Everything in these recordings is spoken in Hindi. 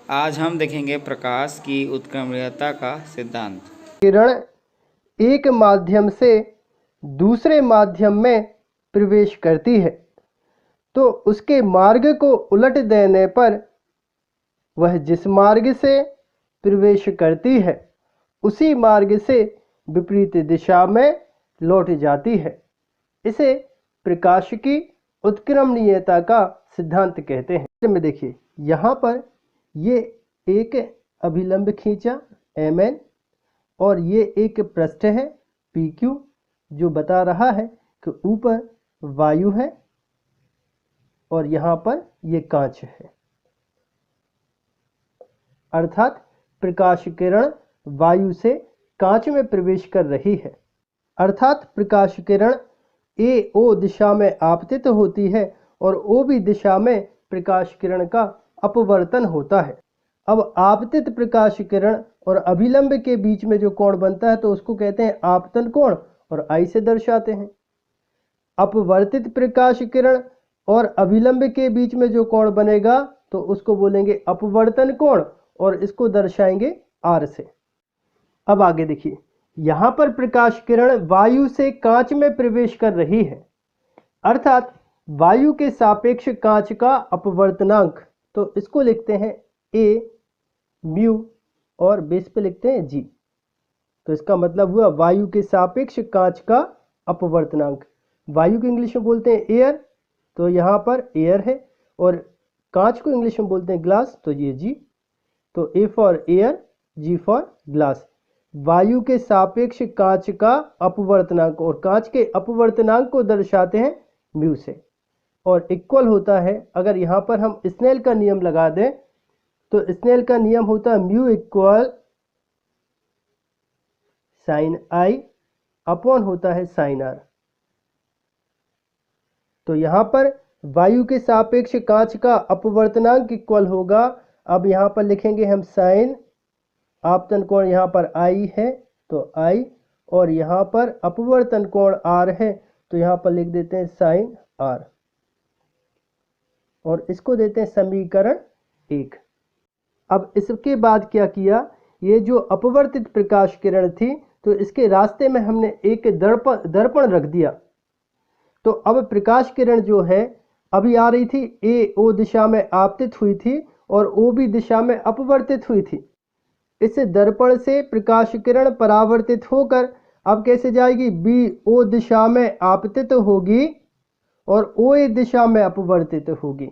आज हम देखेंगे प्रकाश की उत्क्रमणीयता का सिद्धांत। किरण एक माध्यम से दूसरे माध्यम में प्रवेश करती है तो उसके मार्ग को उलट देने पर वह जिस मार्ग से प्रवेश करती है उसी मार्ग से विपरीत दिशा में लौट जाती है। इसे प्रकाश की उत्क्रमणीयता का सिद्धांत कहते हैं। इसमें देखिए यहाँ पर ये एक अभिलंब खींचा Mn और ये एक पृष्ठ है PQ जो बता रहा है कि ऊपर वायु है और यहाँ पर ये कांच है, अर्थात प्रकाश किरण वायु से कांच में प्रवेश कर रही है। अर्थात प्रकाश किरण AO दिशा में आपतित होती है और OB दिशा में प्रकाश किरण का अपवर्तन होता है। अब आपतित प्रकाश किरण और अभिलंब के बीच में जो कोण बनता है तो उसको कहते हैं आपतन कोण और I से दर्शाते हैं। अपवर्तित प्रकाश किरण और अभिलंब के बीच में जो कोण बनेगा तो उसको बोलेंगे अपवर्तन कोण और इसको दर्शाएंगे R से। अब आगे देखिए, यहाँ पर प्रकाश किरण वायु से कांच में प्रवेश कर रही है, अर्थात वायु के सापेक्ष कांच का अपवर्तनांक, तो इसको लिखते हैं A म्यू और बेस पे लिखते हैं G। तो इसका मतलब हुआ वायु के सापेक्ष कांच का अपवर्तनांक। वायु को इंग्लिश में बोलते हैं एयर, तो यहाँ पर एयर है, और कांच को इंग्लिश में बोलते हैं ग्लास, तो ये G। तो A for air, G for glass. वायु के सापेक्ष कांच का अपवर्तनांक और कांच के अपवर्तनांक को दर्शाते हैं म्यू से, और इक्वल होता है, अगर यहाँ पर हम स्नेल का नियम लगा दें तो स्नेल का नियम होता है mu equal sine I upon होता है साइन R। तो यहाँ पर वायु के सापेक्ष कांच का अपवर्तनांक इक्वल होगा, अब यहाँ पर लिखेंगे हम साइन, आपतन कोण यहाँ पर I है तो I, और यहाँ पर अपवर्तन कोण R है तो यहाँ पर लिख देते हैं साइन R, और इसको देते हैं समीकरण 1। अब इसके बाद क्या किया, ये जो अपवर्तित प्रकाश किरण थी तो इसके रास्ते में हमने एक दर्पण रख दिया। तो अब प्रकाश किरण जो है अभी आ रही थी AO दिशा में आपतित हुई थी और OB दिशा में अपवर्तित हुई थी। इस दर्पण से प्रकाश किरण परावर्तित होकर अब कैसे जाएगी, BO दिशा में आपतित होगी और OA दिशा में अपवर्तित होगी।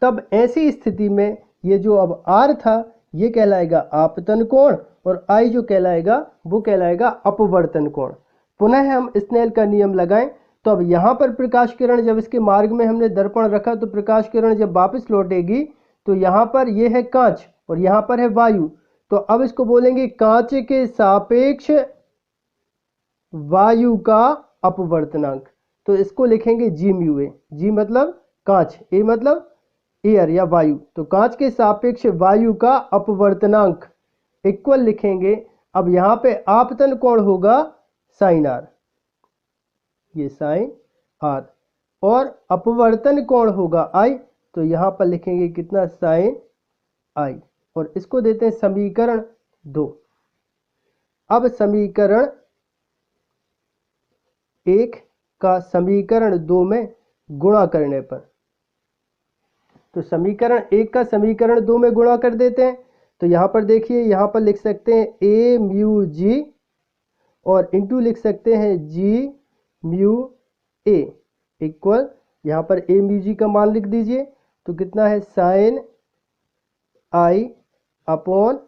तब ऐसी स्थिति में ये जो अब R था ये कहलाएगा आपतन कोण और I जो कहलाएगा वो कहलाएगा अपवर्तन कोण। पुनः हम स्नेल का नियम लगाएं तो अब यहाँ पर प्रकाश किरण जब इसके मार्ग में हमने दर्पण रखा तो प्रकाश किरण जब वापस लौटेगी तो यहाँ पर ये है कांच और यहाँ पर है वायु, तो अब इसको बोलेंगे कांच के सापेक्ष वायु का अपवर्तनांक, तो इसको लिखेंगे G म्यू A। G मतलब कांच, A मतलब एयर या वायु, तो कांच के सापेक्ष वायु का अपवर्तनांक इक्वल लिखेंगे, अब यहाँ पे आपतन कोण होगा साइन R, ये साइन R, और अपवर्तन कोण होगा I, तो यहाँ पर लिखेंगे कितना साइन I, और इसको देते हैं समीकरण 2। अब समीकरण 1 का समीकरण 2 में गुणा करने पर, तो समीकरण 1 का समीकरण 2 में गुणा कर देते हैं, तो यहाँ पर देखिए यहाँ पर लिख सकते हैं A म्यू G और इंटू लिख सकते हैं G म्यू A इक्वल, यहाँ पर A म्यू G का मान लिख दीजिए, तो कितना है sine I upon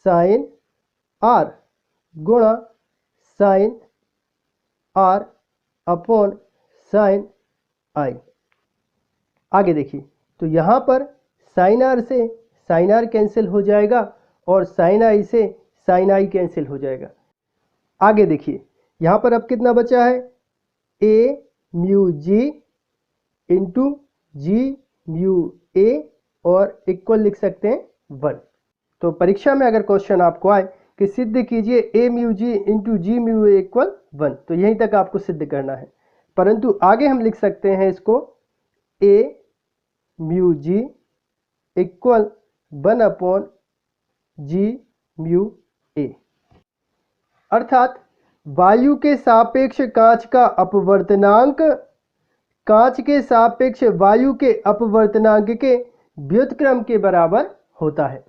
sine R गुणा sine R upon sine I। आगे देखिए, तो यहाँ पर साइन R से साइन R कैंसिल हो जाएगा और साइन I से साइन I कैंसिल हो जाएगा। आगे देखिए यहाँ पर अब कितना बचा है, A mu G into G mu A और इक्वल लिख सकते हैं 1। तो परीक्षा में अगर क्वेश्चन आपको आए कि सिद्ध कीजिए A mu G into G mu A equal 1, तो यहीं तक आपको सिद्ध करना है, परंतु आगे हम लिख सकते हैं इसको A mu G equal 1/g/a। अर्थात वायु के सापेक्ष कांच का अपवर्तनांक कांच के सापेक्ष वायु के अपवर्तनांक के व्युत्क्रम के बराबर होता है।